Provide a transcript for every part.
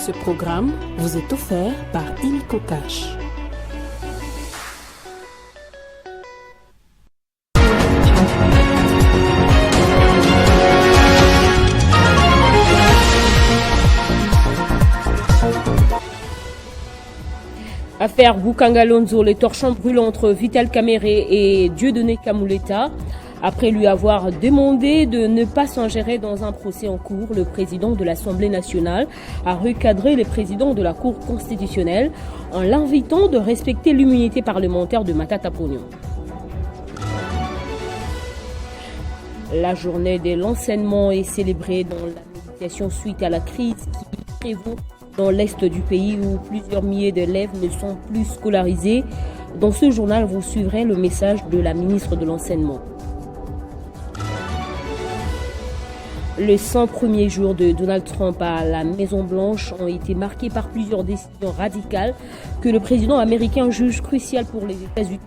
Ce programme vous est offert par Illico Cash. Affaire Boukangalonzo, les torchons brûlent entre Vital Kamerhe et Dieudonné Kamuleta. Après lui avoir demandé de ne pas s'ingérer dans un procès en cours, le président de l'Assemblée nationale a recadré le président de la Cour constitutionnelle en l'invitant de respecter l'immunité parlementaire de Matata Ponyo. La journée de l'enseignement est célébrée dans la méditation suite à la crise qui prévaut dans l'est du pays où plusieurs milliers d'élèves ne sont plus scolarisés. Dans ce journal, vous suivrez le message de la ministre de l'Enseignement. Les 100 premiers jours de Donald Trump à la Maison-Blanche ont été marqués par plusieurs décisions radicales que le président américain juge cruciales pour les États-Unis.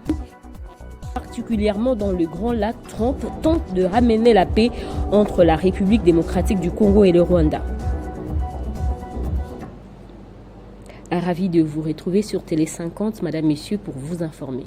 Particulièrement dans le Grand Lac, Trump tente de ramener la paix entre la République démocratique du Congo et le Rwanda. Ravi de vous retrouver sur Télé 50, Madame, Messieurs, pour vous informer.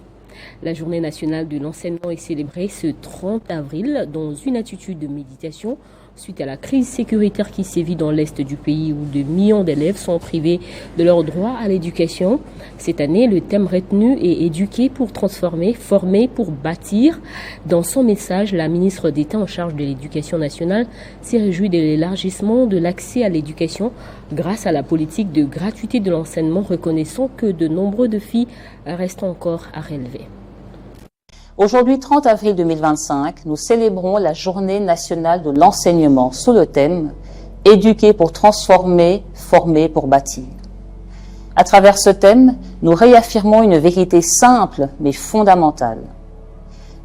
La journée nationale de l'enseignement est célébrée ce 30 avril dans une attitude de méditation suite à la crise sécuritaire qui sévit dans l'est du pays où de millions d'élèves sont privés de leur droit à l'éducation. Cette année, le thème retenu est éduquer pour transformer, former pour bâtir. Dans son message, la ministre d'État en charge de l'éducation nationale s'est réjouie de l'élargissement de l'accès à l'éducation grâce à la politique de gratuité de l'enseignement, reconnaissant que de nombreux défis restent encore à relever. Aujourd'hui, 30 avril 2025, nous célébrons la Journée nationale de l'enseignement sous le thème « Éduquer pour transformer, former pour bâtir ». À travers ce thème, nous réaffirmons une vérité simple mais fondamentale.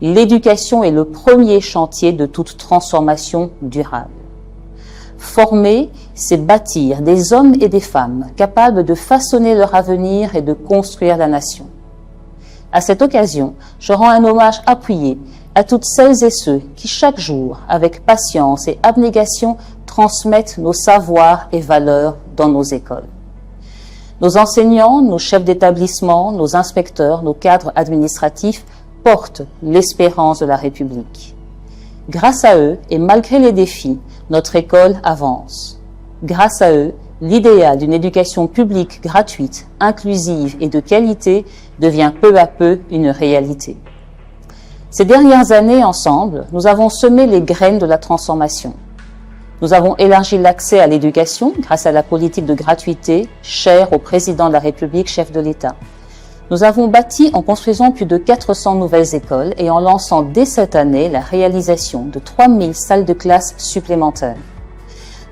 L'éducation est le premier chantier de toute transformation durable. Former, c'est bâtir des hommes et des femmes capables de façonner leur avenir et de construire la nation. À cette occasion, je rends un hommage appuyé à toutes celles et ceux qui chaque jour, avec patience et abnégation, transmettent nos savoirs et valeurs dans nos écoles. Nos enseignants, nos chefs d'établissement, nos inspecteurs, nos cadres administratifs portent l'espérance de la République. Grâce à eux, et malgré les défis, notre école avance. Grâce à eux, l'idéal d'une éducation publique gratuite, inclusive et de qualité devient peu à peu une réalité. Ces dernières années, ensemble, nous avons semé les graines de la transformation. Nous avons élargi l'accès à l'éducation grâce à la politique de gratuité chère au président de la République, chef de l'État. Nous avons bâti en construisant plus de 400 nouvelles écoles et en lançant dès cette année la réalisation de 3000 salles de classe supplémentaires.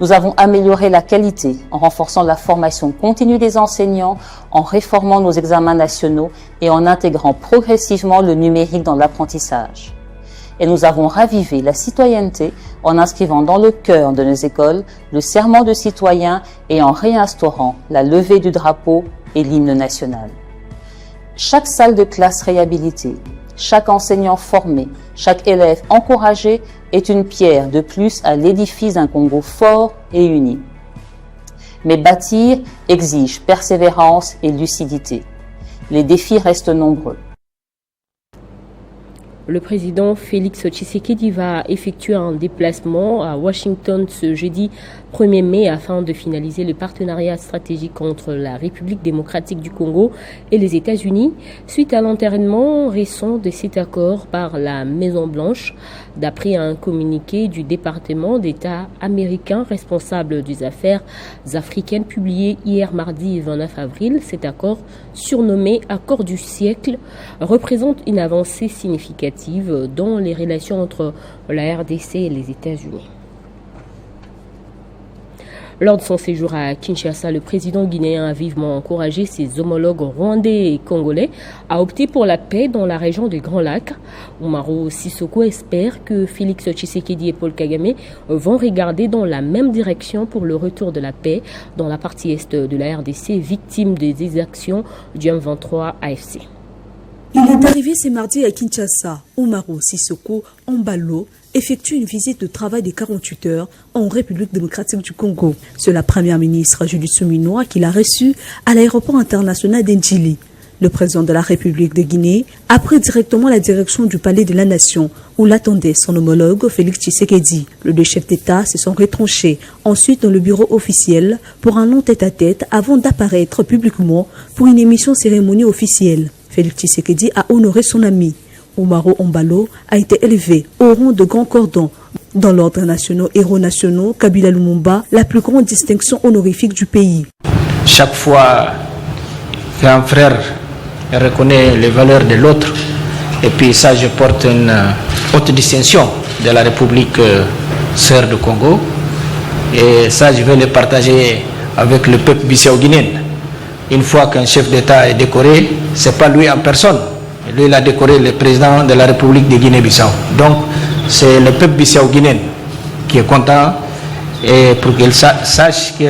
Nous avons amélioré la qualité en renforçant la formation continue des enseignants, en réformant nos examens nationaux et en intégrant progressivement le numérique dans l'apprentissage. Et nous avons ravivé la citoyenneté en inscrivant dans le cœur de nos écoles le serment de citoyen et en réinstaurant la levée du drapeau et l'hymne national. Chaque salle de classe réhabilitée, chaque enseignant formé, chaque élève encouragé est une pierre de plus à l'édifice d'un Congo fort et uni. Mais bâtir exige persévérance et lucidité. Les défis restent nombreux. Le président Félix Tshisekedi va effectuer un déplacement à Washington ce jeudi 1er mai afin de finaliser le partenariat stratégique entre la République démocratique du Congo et les États-Unis suite à l'enterrement récent de cet accord par la Maison-Blanche. D'après un communiqué du département d'État américain responsable des affaires africaines publié hier mardi 29 avril, cet accord, surnommé Accord du siècle, représente une avancée significative dans les relations entre la RDC et les États-Unis. Lors de son séjour à Kinshasa, le président guinéen a vivement encouragé ses homologues rwandais et congolais à opter pour la paix dans la région des Grands Lacs. Umaro Sissoko espère que Félix Tshisekedi et Paul Kagame vont regarder dans la même direction pour le retour de la paix dans la partie est de la RDC, victime des exactions du M23 AFC. Il est arrivé ce mardi à Kinshasa. Umaro Sissoko Embalo effectue une visite de travail de 48 heures en République démocratique du Congo. C'est la première ministre Julie Souminois qui l'a reçu à l'aéroport international d'Ndjili. Le président de la République de Guinée a pris directement la direction du palais de la Nation où l'attendait son homologue Félix Tshisekedi. Les deux chefs d'État se sont retranchés ensuite dans le bureau officiel pour un long tête-à-tête avant d'apparaître publiquement pour une émission cérémonie officielle. Félix Tshisekedi a honoré son ami. Umaro Embalo a été élevé au rang de grand cordon dans l'ordre national héros nationaux Kabila Lumumba, la plus grande distinction honorifique du pays. Chaque fois qu'un frère reconnaît les valeurs de l'autre, et puis ça je porte une haute distinction de la République sœur du Congo, et ça je vais le partager avec le peuple bissau-guinéen. Une fois qu'un chef d'État est décoré, ce n'est pas lui en personne. Lui, il a décoré le président de la République de Guinée-Bissau. Donc, c'est le peuple bissau-guinéen qui est content et pour qu'il sache que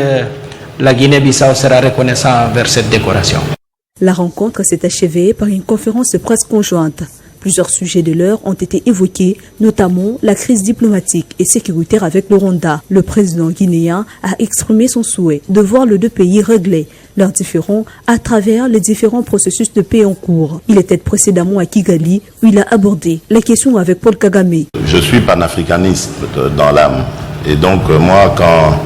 la Guinée-Bissau sera reconnaissante envers cette décoration. La rencontre s'est achevée par une conférence de presse conjointe. Plusieurs sujets de l'heure ont été évoqués, notamment la crise diplomatique et sécuritaire avec le Rwanda. Le président guinéen a exprimé son souhait de voir les deux pays régler leurs différends à travers les différents processus de paix en cours. Il était précédemment à Kigali où il a abordé la question avec Paul Kagame. Je suis panafricaniste dans l'âme et donc moi quand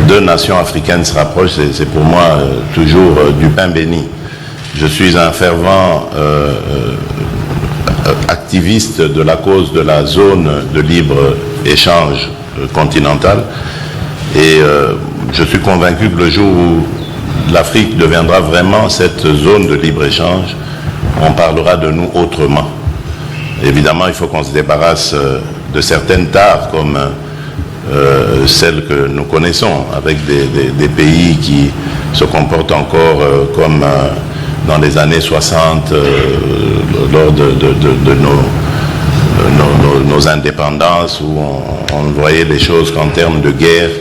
deux nations africaines se rapprochent, c'est pour moi toujours du pain béni. Je suis un fervent activiste de la cause de la zone de libre-échange continentale et je suis convaincu que le jour où l'Afrique deviendra vraiment cette zone de libre-échange, on parlera de nous autrement. Évidemment, il faut qu'on se débarrasse de certaines tares comme celles que nous connaissons, avec des pays qui se comportent encore comme dans les années 60, lors de nos indépendances, où on voyait les choses qu'en termes de guerre,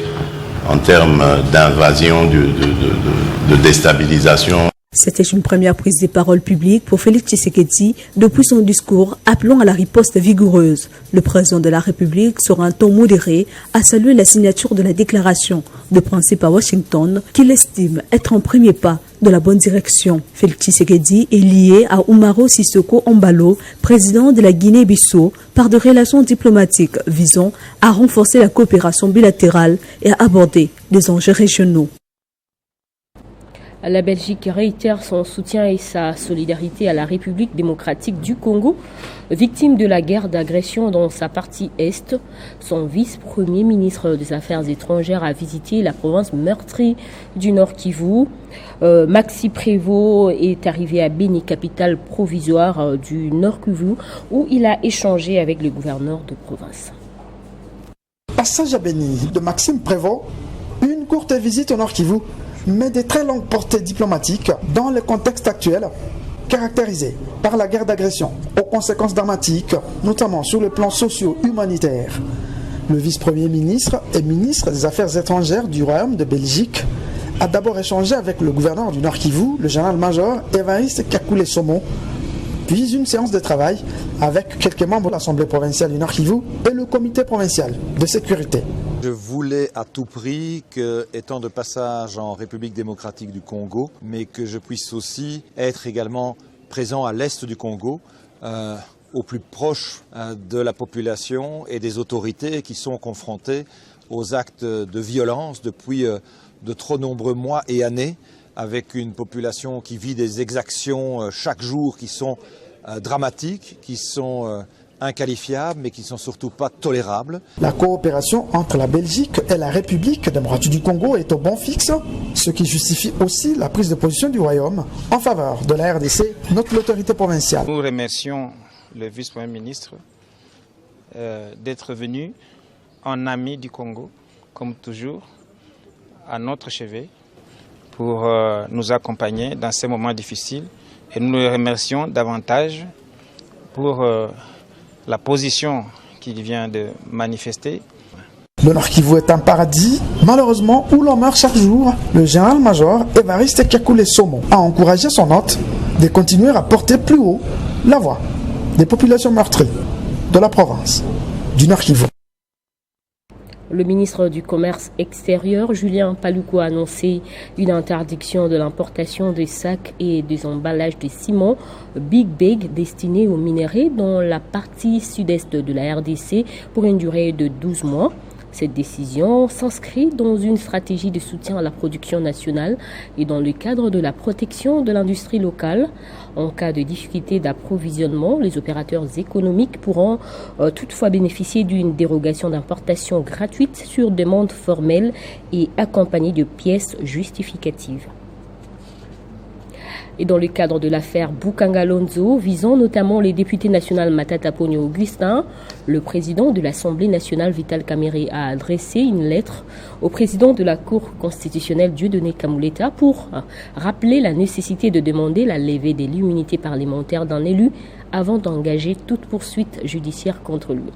en termes d'invasion, de déstabilisation. C'était une première prise de parole publique pour Félix Tshisekedi depuis son discours appelant à la riposte vigoureuse. Le président de la République, sur un ton modéré, a salué la signature de la déclaration de principe à Washington qu'il estime être un premier pas de la bonne direction. Félix Tshisekedi est lié à Umaro Sissoko Embalo, président de la Guinée-Bissau, par des relations diplomatiques visant à renforcer la coopération bilatérale et à aborder des enjeux régionaux. La Belgique réitère son soutien et sa solidarité à la République démocratique du Congo, victime de la guerre d'agression dans sa partie est. Son vice-premier ministre des Affaires étrangères a visité la province meurtrie du Nord Kivu. Maxi Prévost est arrivé à Beni, capitale provisoire du Nord Kivu, où il a échangé avec le gouverneur de province. Passage à Beni de Maxime Prévost, une courte visite au Nord Kivu, mais de très longues portées diplomatiques dans le contexte actuel, caractérisé par la guerre d'agression aux conséquences dramatiques, notamment sur le plan socio-humanitaire. Le vice-premier ministre et ministre des Affaires étrangères du Royaume de Belgique a d'abord échangé avec le gouverneur du Nord Kivu, le général-major Évariste Kakule-Somo, puis une séance de travail avec quelques membres de l'Assemblée provinciale du Nord Kivu et le comité provincial de sécurité. Je voulais à tout prix que, étant de passage en République démocratique du Congo, mais que je puisse aussi être également présent à l'est du Congo, au plus proche de la population et des autorités qui sont confrontées aux actes de violence depuis de trop nombreux mois et années, avec une population qui vit des exactions chaque jour qui sont dramatiques, qui sont inqualifiables, mais qui ne sont surtout pas tolérables. La coopération entre la Belgique et la République démocratique du Congo est au bon fixe, ce qui justifie aussi la prise de position du Royaume en faveur de la RDC, notre autorité provinciale. Nous remercions le vice-premier ministre d'être venu en ami du Congo, comme toujours, à notre chevet, pour nous accompagner dans ces moments difficiles. Et nous le remercions davantage pour la position qu'il vient de manifester. Le Nord Kivu est un paradis, malheureusement, où l'on meurt chaque jour. Le général-major Évariste Kakule-Somo a encouragé son hôte de continuer à porter plus haut la voix des populations meurtries de la province du Nord Kivu. Le ministre du Commerce extérieur, Julien Paluku, a annoncé une interdiction de l'importation des sacs et des emballages de ciment Big Bag destinés aux minerais dans la partie sud-est de la RDC pour une durée de 12 mois. Cette décision s'inscrit dans une stratégie de soutien à la production nationale et dans le cadre de la protection de l'industrie locale. En cas de difficulté d'approvisionnement, les opérateurs économiques pourront toutefois bénéficier d'une dérogation d'importation gratuite sur demande formelle et accompagnée de pièces justificatives. Et dans le cadre de l'affaire Bukanga-Lonzo, visant notamment les députés nationaux Matata Ponyo Augustin, le président de l'Assemblée nationale Vital Kamerhe a adressé une lettre au président de la Cour constitutionnelle Dieudonné Kamuleta pour rappeler la nécessité de demander la levée de l'immunité parlementaire d'un élu avant d'engager toute poursuite judiciaire contre lui.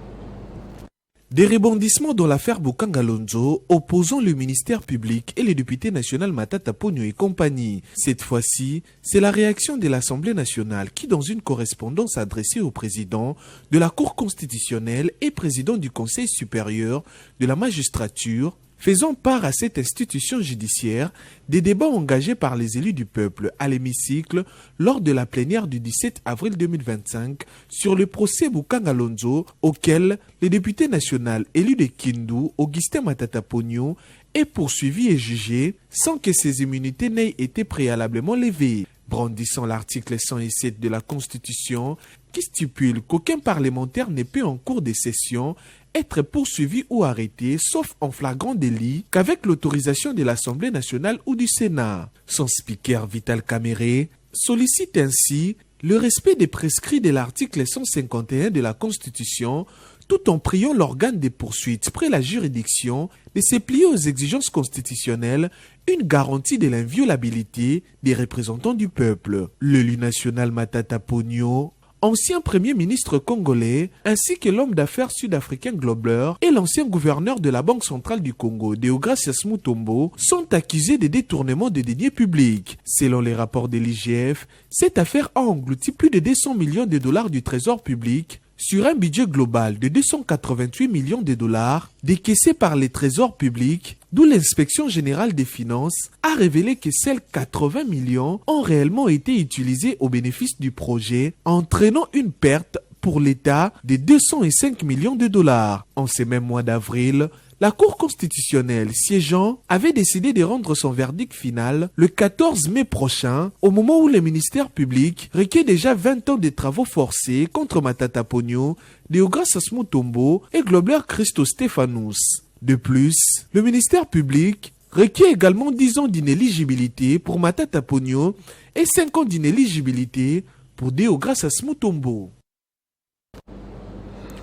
Des rebondissements dans l'affaire Bukanga-Lonzo opposant le ministère public et le député national Matata Ponyo et compagnie. Cette fois-ci, c'est la réaction de l'Assemblée nationale qui, dans une correspondance adressée au président de la Cour constitutionnelle et président du Conseil supérieur de la magistrature, faisant part à cette institution judiciaire des débats engagés par les élus du peuple à l'hémicycle lors de la plénière du 17 avril 2025 sur le procès Bukanga-Lonzo auquel le député national élu de Kindu, Augustin Matata Ponyo, est poursuivi et jugé sans que ses immunités n'aient été préalablement levées, brandissant l'article 107 de la Constitution qui stipule qu'aucun parlementaire ne peut en cours de session être poursuivi ou arrêté, sauf en flagrant délit, qu'avec l'autorisation de l'Assemblée nationale ou du Sénat. Son speaker Vital Kamerhe sollicite ainsi le respect des prescrits de l'article 151 de la Constitution, tout en priant l'organe des poursuites près la juridiction de se plier aux exigences constitutionnelles, une garantie de l'inviolabilité des représentants du peuple. L'élu national Matata Ponyo, ancien premier ministre congolais, ainsi que l'homme d'affaires sud-africain Globler et l'ancien gouverneur de la Banque centrale du Congo, Deogracias Mutombo, sont accusés de détournement de deniers publics. Selon les rapports de l'IGF, cette affaire a englouti plus de 200 millions de dollars du trésor public sur un budget global de 288 millions de dollars décaissés par les trésors publics, d'où l'inspection générale des finances a révélé que seuls 80 millions ont réellement été utilisés au bénéfice du projet, entraînant une perte pour l'État de 205 millions de dollars. En ce même mois d'avril, la Cour constitutionnelle siégeant avait décidé de rendre son verdict final le 14 mai prochain, au moment où le ministère public requiert déjà 20 ans de travaux forcés contre Matata Ponyo, Deogracias Mutombo et Globler Christo Stéphanous. De plus, le ministère public requiert également 10 ans d'inéligibilité pour Matata Ponyo et 5 ans d'inéligibilité pour Deogracias Mutombo.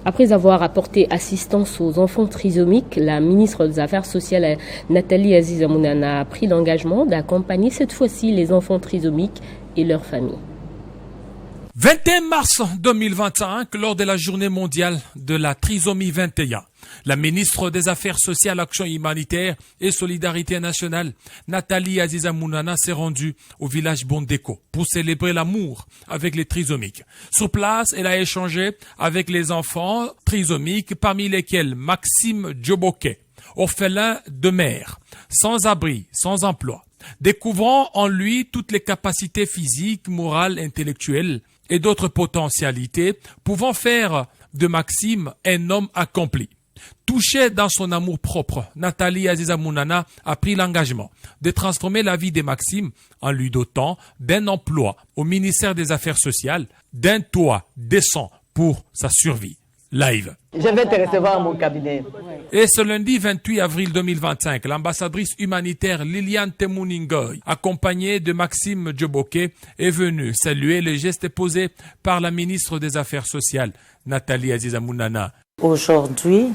Après avoir apporté assistance aux enfants trisomiques, la ministre des Affaires sociales Nathalie Aziza Mounana a pris l'engagement d'accompagner cette fois-ci les enfants trisomiques et leurs familles. 21 mars 2025, lors de la journée mondiale de la trisomie 21, la ministre des Affaires sociales, Action humanitaire et solidarité nationale, Nathalie Aziza Mounana, s'est rendue au village Bondeko pour célébrer l'amour avec les trisomiques. Sur place, elle a échangé avec les enfants trisomiques, parmi lesquels Maxime Djoboke, orphelin de mère, sans abri, sans emploi, découvrant en lui toutes les capacités physiques, morales, intellectuelles et d'autres potentialités pouvant faire de Maxime un homme accompli. Touchée dans son amour propre, Nathalie Aziza Mounana a pris l'engagement de transformer la vie de Maxime en lui dotant d'un emploi au ministère des Affaires sociales, d'un toit décent pour sa survie. Live. Je vais te recevoir à mon cabinet. Et ce lundi 28 avril 2025, l'ambassadrice humanitaire Liliane Temuningoy, accompagnée de Maxime Djoboke, est venue saluer le geste posé par la ministre des Affaires sociales, Nathalie Aziza Mounana. Aujourd'hui,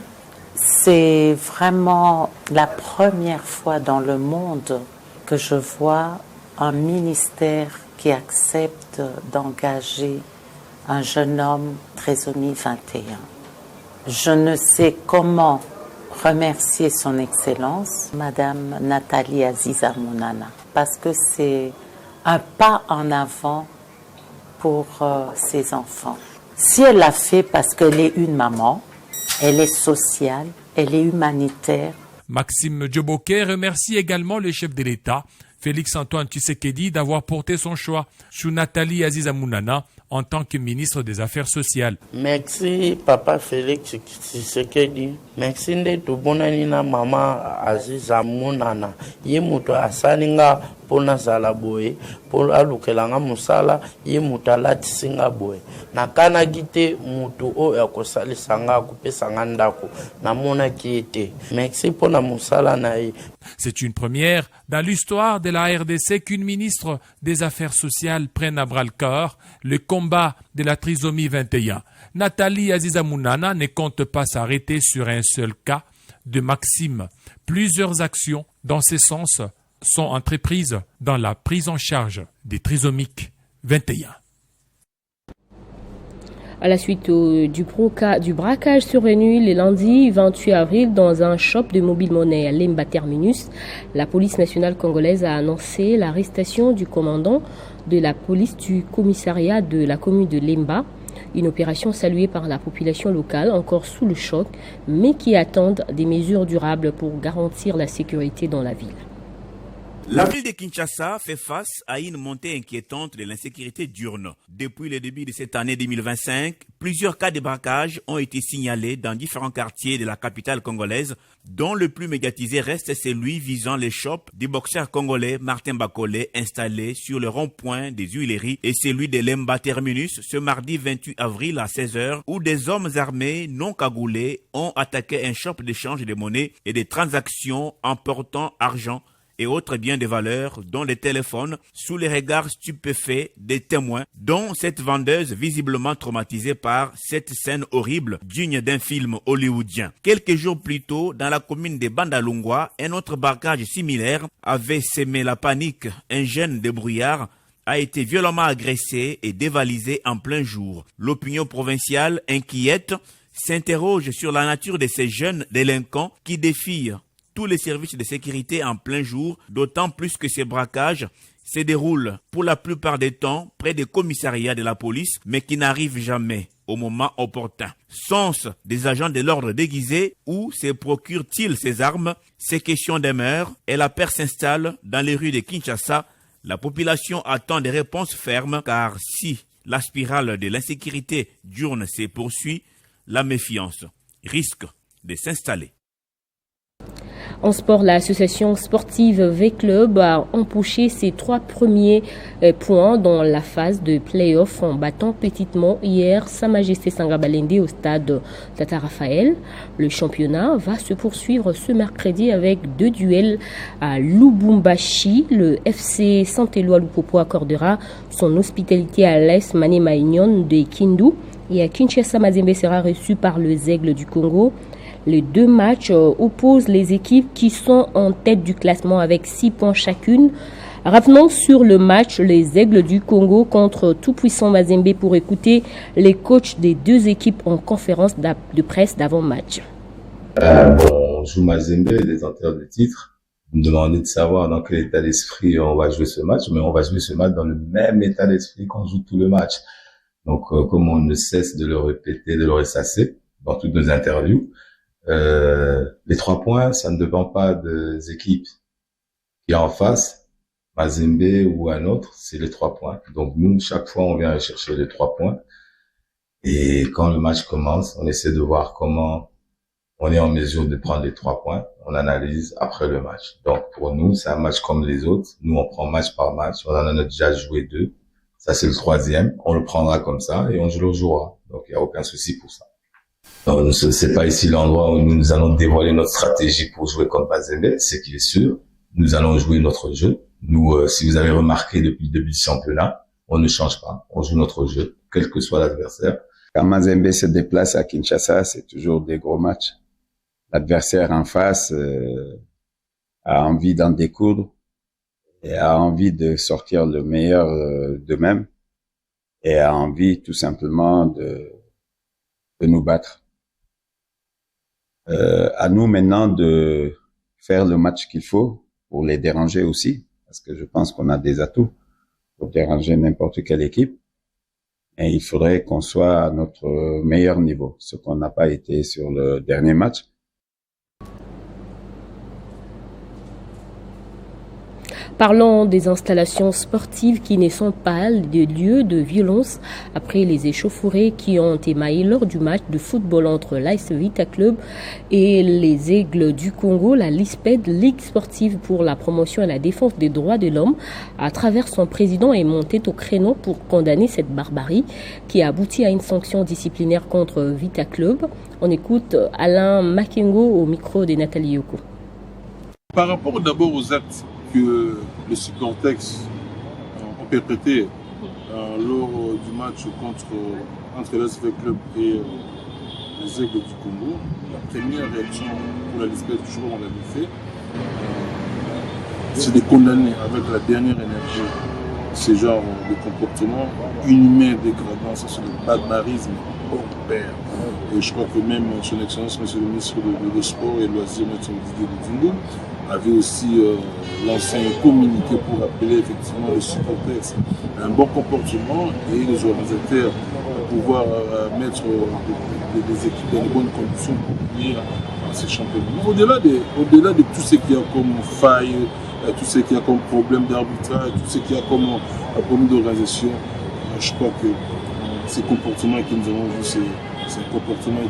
c'est vraiment la première fois dans le monde que je vois un ministère qui accepte d'engager un jeune homme trisomie 21. Je ne sais comment remercier son Excellence, Madame Nathalie Aziza Mounana, parce que c'est un pas en avant pour ses enfants. Si elle l'a fait parce qu'elle est une maman, elle est sociale, elle est humanitaire. Maxime Djoboké remercie également le chef de l'État, Félix-Antoine Tshisekedi, d'avoir porté son choix sur Nathalie Aziza Mounana en tant que ministre des Affaires sociales. Merci Papa Félix Tshisekedi. Merci ndetu bonani na Mama Aziza Mounana. Ye mutu asalinga pona zala boye, pour alukelanga musala, ye mutu alatisinga boye. Nakana gite mutu o yakosalisanga kupesanga ndako. Namona kiete. Merci pona musala na ye. C'est une première dans l'histoire de la RDC qu'une ministre des Affaires sociales prenne à bras-le-corps le combat de la trisomie 21. Nathalie Aziza Mounana ne compte pas s'arrêter sur un seul cas de Maxime. Plusieurs actions dans ce sens sont entreprises dans la prise en charge des trisomiques 21. À la suite du braquage survenu le lundi 28 avril dans un shop de mobile monnaie à Lemba Terminus, la police nationale congolaise a annoncé l'arrestation du commandant de la police du commissariat de la commune de Lemba. Une opération saluée par la population locale, encore sous le choc, mais qui attendent des mesures durables pour garantir la sécurité dans la ville. La ville de Kinshasa fait face à une montée inquiétante de l'insécurité diurne. Depuis le début de cette année 2025, plusieurs cas de braquage ont été signalés dans différents quartiers de la capitale congolaise, dont le plus médiatisé reste celui visant les shops du boxeur congolais Martin Bakolé installé sur le rond-point des Huileries et celui de Lemba Terminus ce mardi 28 avril à 16h où des hommes armés non cagoulés ont attaqué un shop d'échange de monnaie et des transactions emportant argent et autres biens de valeur, dont les téléphones, sous les regards stupéfaits des témoins, dont cette vendeuse visiblement traumatisée par cette scène horrible, digne d'un film hollywoodien. Quelques jours plus tôt, dans la commune de Bandalungwa, un autre braquage similaire avait sémé la panique. Un jeune débrouillard a été violemment agressé et dévalisé en plein jour. L'opinion provinciale, inquiète, s'interroge sur la nature de ces jeunes délinquants qui défient tous les services de sécurité en plein jour, d'autant plus que ces braquages se déroulent pour la plupart des temps près des commissariats de la police, mais qui n'arrivent jamais au moment opportun. Sont-ce des agents de l'ordre déguisés ou se procurent-ils ces armes? Ces questions demeurent et la peur s'installe dans les rues de Kinshasa. La population attend des réponses fermes car si la spirale de l'insécurité diurne se poursuit, la méfiance risque de s'installer. En sport, l'association sportive V-Club a empoché ses 3 premiers points dans la phase de play-off en battant petitement hier Sa Majesté Sangabalende au stade Tata Raphaël. Le championnat va se poursuivre ce mercredi avec 2 duels à Lubumbashi. Le FC Saint-Éloi Lupopo accordera son hospitalité à l'AS Maniema Union de Kindu et à Kinshasa Mazembe sera reçu par les Aigles du Congo. Les 2 matchs opposent les équipes qui sont en tête du classement avec 6 points chacune. Revenons sur le match les Aigles du Congo contre tout-puissant Mazembe pour écouter les coachs des 2 équipes en conférence de presse d'avant-match. On joue Mazembe, détenteur du titre. Vous me demandez de savoir dans quel état d'esprit on va jouer ce match, mais on va jouer ce match dans le même état d'esprit qu'on joue tout le match. Donc, comme on ne cesse de le répéter, de le ressasser dans toutes nos interviews, les 3 points, ça ne dépend pas des équipes qui est en face, Mazembe ou un autre, c'est les 3 points. Donc nous, chaque fois, on vient chercher les 3 points. Et quand le match commence, on essaie de voir comment on est en mesure de prendre les 3 points. On analyse après le match. Donc pour nous, c'est un match comme les autres. Nous, on prend match par match. On en a déjà joué 2. Ça, c'est le 3e. On le prendra comme ça et on le jouera. Donc il n'y a aucun souci pour ça. Donc, c'est pas ici l'endroit où nous allons dévoiler notre stratégie pour jouer contre Mazembe, c'est qu'il est sûr. Nous allons jouer notre jeu. Nous, si vous avez remarqué depuis le début du championnat, on ne change pas. On joue notre jeu, quel que soit l'adversaire. Quand Mazembe se déplace à Kinshasa, c'est toujours des gros matchs. L'adversaire en face a envie d'en découdre et a envie de sortir le meilleur d'eux-mêmes et a envie tout simplement de nous battre. À nous maintenant de faire le match qu'il faut pour les déranger aussi, parce que je pense qu'on a des atouts pour déranger n'importe quelle équipe. Et il faudrait qu'on soit à notre meilleur niveau, ce qu'on n'a pas été sur le dernier match. Parlons des installations sportives qui ne sont pas des lieux de violence après les échauffourées qui ont émaillé lors du match de football entre l'AS Vita Club et les Aigles du Congo. La LISPED, Ligue sportive pour la promotion et la défense des droits de l'homme, à travers son président, est montée au créneau pour condamner cette barbarie qui a abouti à une sanction disciplinaire contre Vita Club. On écoute Alain Makengo au micro de Nathalie Yoko. Par rapport d'abord aux actes que les supporters ont perpétré lors du match entre l'ASV Club et les Aigles du Congo, la première réaction pour la LISPED, toujours on l'avait fait, c'est de condamner avec la dernière énergie ce genre de comportement inhumain, dégradant, ça c'est le barbarisme hors pair. Et je crois que même son Excellence, Monsieur le ministre de Sport et Loisirs, M. Didier Budingo, avait aussi lancé un communiqué pour appeler effectivement les supporters à un bon comportement et les organisateurs à pouvoir mettre des équipes dans de bonnes conditions pour venir à ces championnats. Au-delà de tout ce qu'il y a comme faille, tout ce qu'il y a comme problème d'arbitrage, tout ce qu'il y a comme problème d'organisation, je crois que ces comportements que nous avons vus, c'est un comportement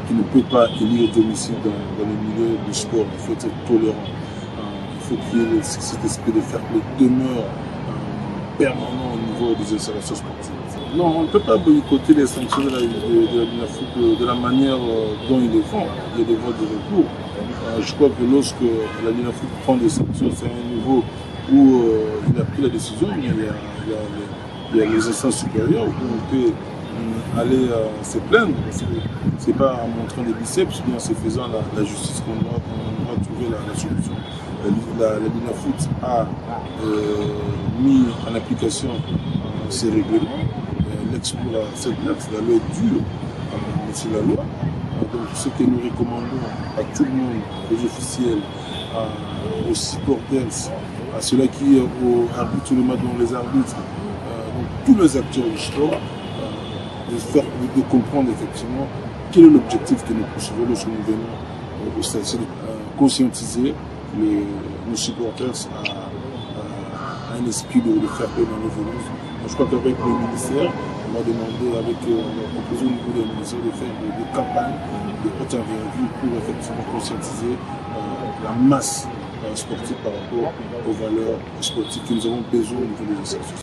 qui ne peut pas élire au domicile dans le milieu du sport. Il faut être tolérant. Il faut qu'il y ait cet esprit de fair play demeure permanent au niveau des installations sportives. Non, on ne peut pas boycotter les sanctions de la LINAFOOT de la manière dont ils le font. Il y a des voies de recours. Je crois que lorsque la LINAFOOT prend des sanctions, c'est à un niveau où il a pris la décision, mais il y a les instances supérieures où on peut aller se plaindre. C'est pas en montrant des biceps, mais en se faisant la justice qu'on doit trouver la solution. La LINAFOOT a mis en application ces règlements. L'exploit cette axe, la loi est dure, mais c'est la loi. Donc ce que nous recommandons à tout le monde, aux officiels, aux supporters, à ceux-là qui arbitrent le match, dont les arbitres, donc tous les acteurs du sport, de comprendre effectivement quel est l'objectif que nous poursuivons lorsque nous venons au stade. C'est de conscientiser nos supporters à un esprit de faire paix dans les violences. Je crois qu'avec le ministère, on va demander avec la proposition au niveau du ministère de faire des campagnes de haute envergure pour effectivement conscientiser la masse sportive par rapport aux valeurs sportives que nous avons besoin au niveau des associations.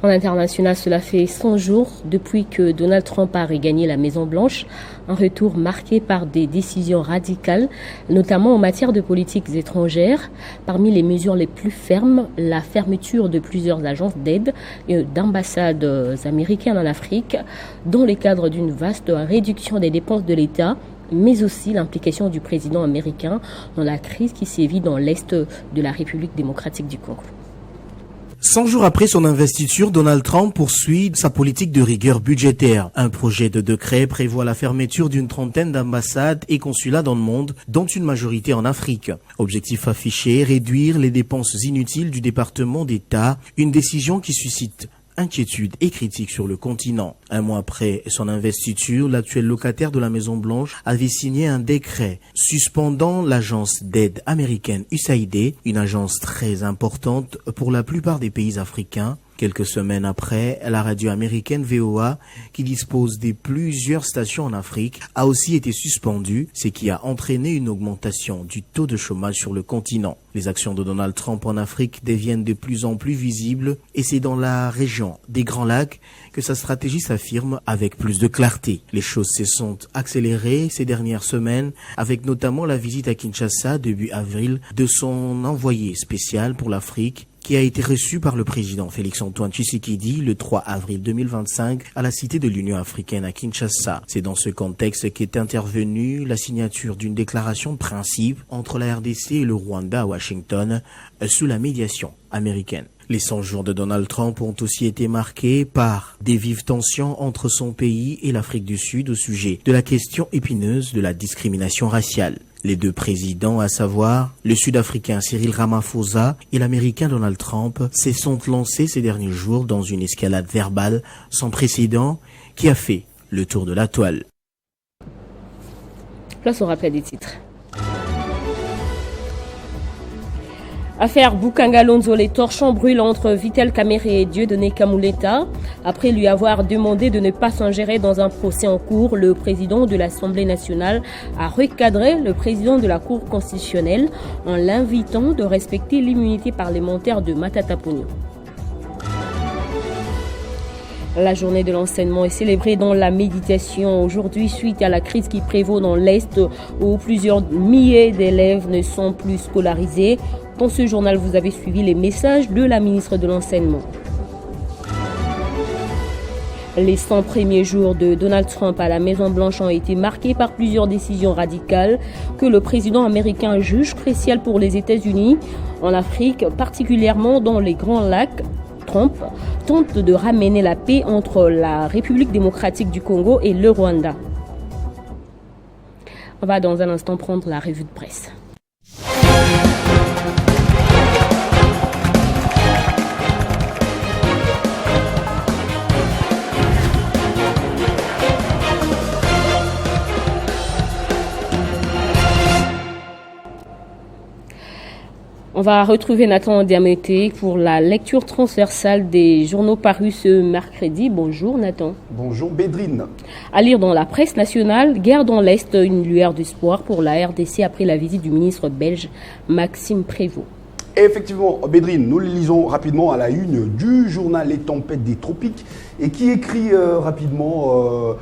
En international, cela fait 100 jours depuis que Donald Trump a regagné la Maison-Blanche, un retour marqué par des décisions radicales, notamment en matière de politique étrangère. Parmi les mesures les plus fermes, la fermeture de plusieurs agences d'aide et d'ambassades américaines en Afrique, dans le cadre d'une vaste réduction des dépenses de l'État, mais aussi l'implication du président américain dans la crise qui sévit dans l'Est de la République démocratique du Congo. 100 jours après son investiture, Donald Trump poursuit sa politique de rigueur budgétaire. Un projet de décret prévoit la fermeture d'une trentaine d'ambassades et consulats dans le monde, dont une majorité en Afrique. Objectif affiché, réduire les dépenses inutiles du département d'État, une décision qui suscite inquiétude et critique sur le continent. Un mois après son investiture, l'actuel locataire de la Maison-Blanche avait signé un décret suspendant l'agence d'aide américaine USAID, une agence très importante pour la plupart des pays africains. Quelques semaines après, la radio américaine VOA, qui dispose de plusieurs stations en Afrique, a aussi été suspendue, ce qui a entraîné une augmentation du taux de chômage sur le continent. Les actions de Donald Trump en Afrique deviennent de plus en plus visibles et c'est dans la région des Grands Lacs que sa stratégie s'affirme avec plus de clarté. Les choses se sont accélérées ces dernières semaines avec notamment la visite à Kinshasa début avril de son envoyé spécial pour l'Afrique, qui a été reçu par le président Félix-Antoine Tshisekedi le 3 avril 2025 à la Cité de l'Union africaine à Kinshasa. C'est dans ce contexte qu'est intervenue la signature d'une déclaration de principe entre la RDC et le Rwanda à Washington sous la médiation américaine. Les 100 jours de Donald Trump ont aussi été marqués par des vives tensions entre son pays et l'Afrique du Sud au sujet de la question épineuse de la discrimination raciale. Les deux présidents, à savoir le Sud-Africain Cyril Ramaphosa et l'Américain Donald Trump, se sont lancés ces derniers jours dans une escalade verbale sans précédent qui a fait le tour de la toile. Place au rappel des titres. Affaire Boukangalonzo, les torchons brûlent entre Vital Kamerhe et Dieudonné Kamuleta. Après lui avoir demandé de ne pas s'ingérer dans un procès en cours, le président de l'Assemblée nationale a recadré le président de la Cour constitutionnelle en l'invitant de respecter l'immunité parlementaire de Matata Ponyo. La journée de l'enseignement est célébrée dans la méditation aujourd'hui suite à la crise qui prévaut dans l'Est où plusieurs milliers d'élèves ne sont plus scolarisés. Dans ce journal, vous avez suivi les messages de la ministre de l'Enseignement. Les 100 premiers jours de Donald Trump à la Maison-Blanche ont été marqués par plusieurs décisions radicales que le président américain juge cruciales pour les États-Unis. En Afrique, particulièrement dans les Grands Lacs, Trump tente de ramener la paix entre la République démocratique du Congo et le Rwanda. On va dans un instant prendre la revue de presse. On va retrouver Nathan Diamété pour la lecture transversale des journaux parus ce mercredi. Bonjour Nathan. Bonjour Bédrine. À lire dans la presse nationale, guerre dans l'Est, une lueur d'espoir pour la RDC après la visite du ministre belge Maxime Prévost. Et effectivement, Bédrine, nous le lisons rapidement à la une du journal Les Tempêtes des Tropiques et qui écrit rapidement,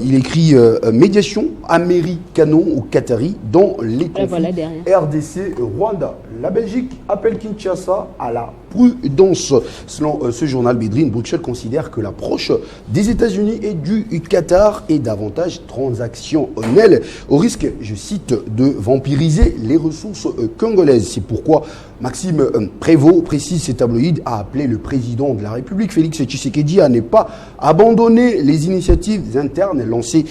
il écrit médiation américano-qatari dans les conflits RDC Rwanda. La Belgique appelle Kinshasa à la prudence. Selon ce journal, Bédrine, Bruxelles considère que l'approche des États-Unis et du Qatar est davantage transactionnelle, au risque, je cite, de vampiriser les ressources congolaises. C'est pourquoi Maxime Prévost, précise ces tabloïds, a appelé le président de la République, Félix Tshisekedi, à ne pas abandonner les initiatives internes lancées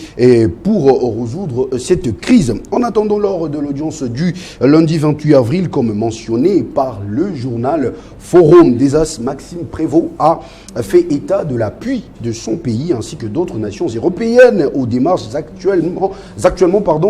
pour résoudre cette crise. En attendant, lors de l'audience du lundi 28 avril, comme mentionné par le journal Forum des As, Maxime Prévost a fait état de l'appui de son pays ainsi que d'autres nations européennes aux démarches actuellement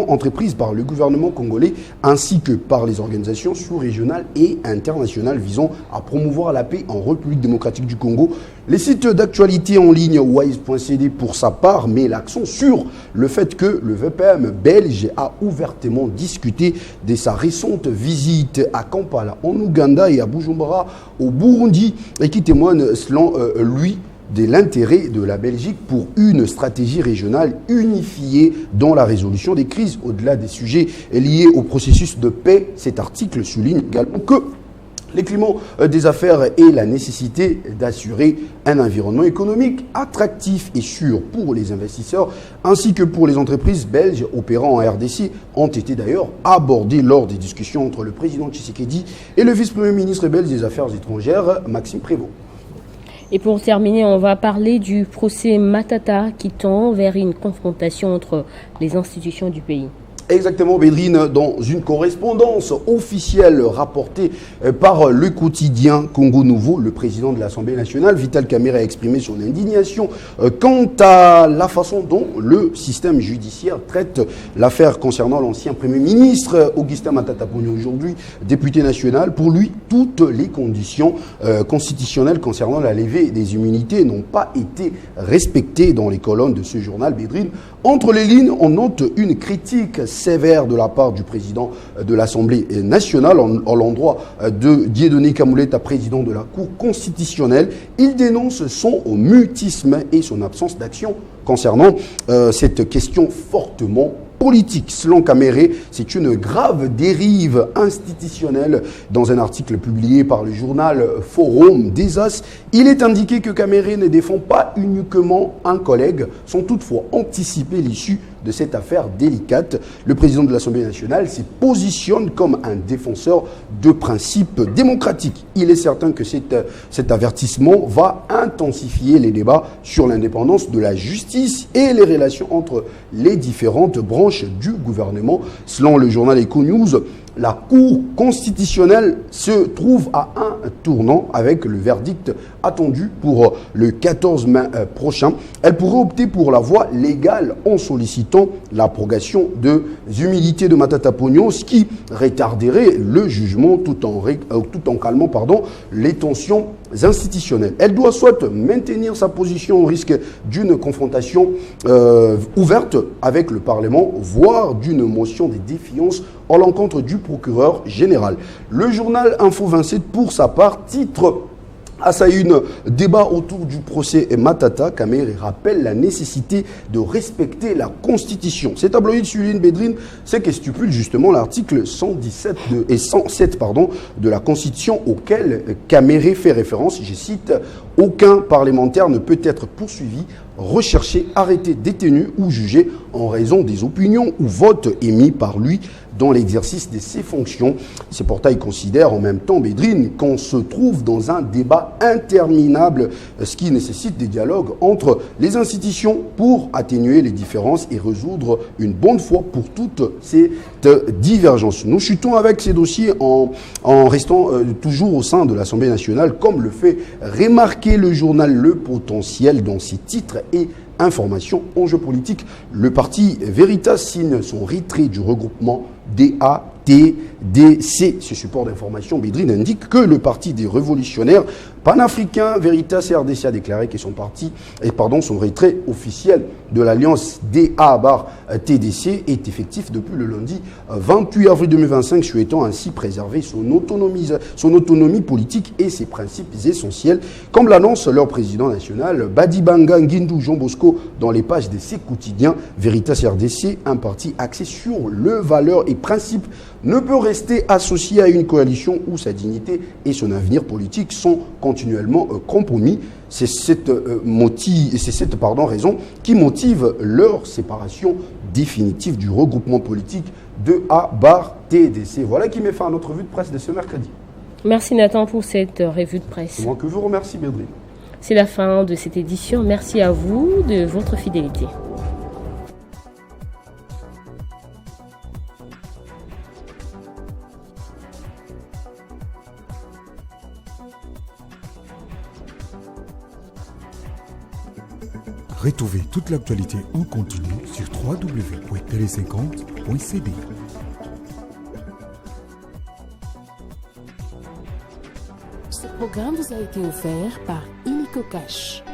entreprises par le gouvernement congolais ainsi que par les organisations sous-régionales et internationales visant à promouvoir la paix en République démocratique du Congo. Les sites d'actualité en ligne wise.cd pour sa part met l'accent sur le fait que le VPM belge a ouvertement discuté de sa récente visite à Kampala en Ouganda et à Bujumbura au Burundi et qui témoigne selon lui de l'intérêt de la Belgique pour une stratégie régionale unifiée dans la résolution des crises au-delà des sujets liés au processus de paix. Cet article souligne également que les climats des affaires et la nécessité d'assurer un environnement économique attractif et sûr pour les investisseurs ainsi que pour les entreprises belges opérant en RDC ont été d'ailleurs abordés lors des discussions entre le président Tshisekedi et le vice-premier ministre belge des Affaires étrangères, Maxime Prévost. Et pour terminer, on va parler du procès Matata qui tend vers une confrontation entre les institutions du pays. Exactement, Bédrine, dans une correspondance officielle rapportée par le quotidien Congo Nouveau, le président de l'Assemblée nationale, Vital Kamerhe, a exprimé son indignation quant à la façon dont le système judiciaire traite l'affaire concernant l'ancien Premier ministre Augustin Matata Ponyo, aujourd'hui député national. Pour lui, toutes les conditions constitutionnelles concernant la levée des immunités n'ont pas été respectées dans les colonnes de ce journal, Bédrine. Entre les lignes, on note une critique sévère de la part du président de l'Assemblée nationale en l'endroit de Dieudonné Kamuleta, président de la Cour constitutionnelle. Il dénonce son mutisme et son absence d'action concernant cette question fortement politique. Selon Kamerhe, c'est une grave dérive institutionnelle. Dans un article publié par le journal Forum des As, il est indiqué que Kamerhe ne défend pas uniquement un collègue, sans toutefois anticiper l'issue de cette affaire délicate. Le président de l'Assemblée nationale se positionne comme un défenseur de principes démocratiques. Il est certain que cet avertissement va intensifier les débats sur l'indépendance de la justice et les relations entre les différentes branches du gouvernement. Selon le journal Econews, la Cour constitutionnelle se trouve à un tournant avec le verdict attendu pour le 14 mai prochain. Elle pourrait opter pour la voie légale en sollicitant l'abrogation des humilités de Matata Ponyo, ce qui retarderait le jugement tout en calmant les tensions institutionnelles. Elle doit soit maintenir sa position au risque d'une confrontation ouverte avec le Parlement, voire d'une motion de défiance à l'encontre du procureur général. Le journal Info 27, pour sa part, titre à sa une, débat autour du procès Matata. Kamere rappelle la nécessité de respecter la Constitution. Cet tabloïd souligne, Bédrine, c'est que stipule justement l'article 107 de la Constitution auquel Kamere fait référence. Je cite, « Aucun parlementaire ne peut être poursuivi, recherché, arrêté, détenu ou jugé en raison des opinions ou votes émis par lui dans l'exercice de ses fonctions. » Ce portail considère en même temps, Bédrine, qu'on se trouve dans un débat interminable, ce qui nécessite des dialogues entre les institutions pour atténuer les différences et résoudre une bonne fois pour toutes ces divergences. Nous chutons avec ces dossiers en restant toujours au sein de l'Assemblée nationale, comme le fait remarquer le journal Le Potentiel dans ses titres et informations. Enjeux politiques, le parti Veritas signe son retrait du regroupement DATDC. Ce support d'information, Bédrine, indique que le parti des révolutionnaires panafricains Veritas RDC a déclaré que son retrait officiel de l'alliance DA/TDC est effectif depuis le lundi 28 avril 2025, souhaitant ainsi préserver son autonomie politique et ses principes essentiels, comme l'annonce leur président national Badibanga Ngindu Jean Bosco dans les pages de ses quotidiens. Veritas RDC, un parti axé sur le valeur et principe, ne peut rester associé à une coalition où sa dignité et son avenir politique sont continuellement compromis. C'est cette raison qui motive leur séparation définitive du regroupement politique de A/TDC. Voilà qui met fin à notre revue de presse de ce mercredi. Merci Nathan pour cette revue de presse. C'est moi que je vous remercie, Bédrine. C'est la fin de cette édition. Merci à vous de votre fidélité. Retrouvez toute l'actualité en continu sur www.tele50.cd. Ce programme vous a été offert par Illico Cash.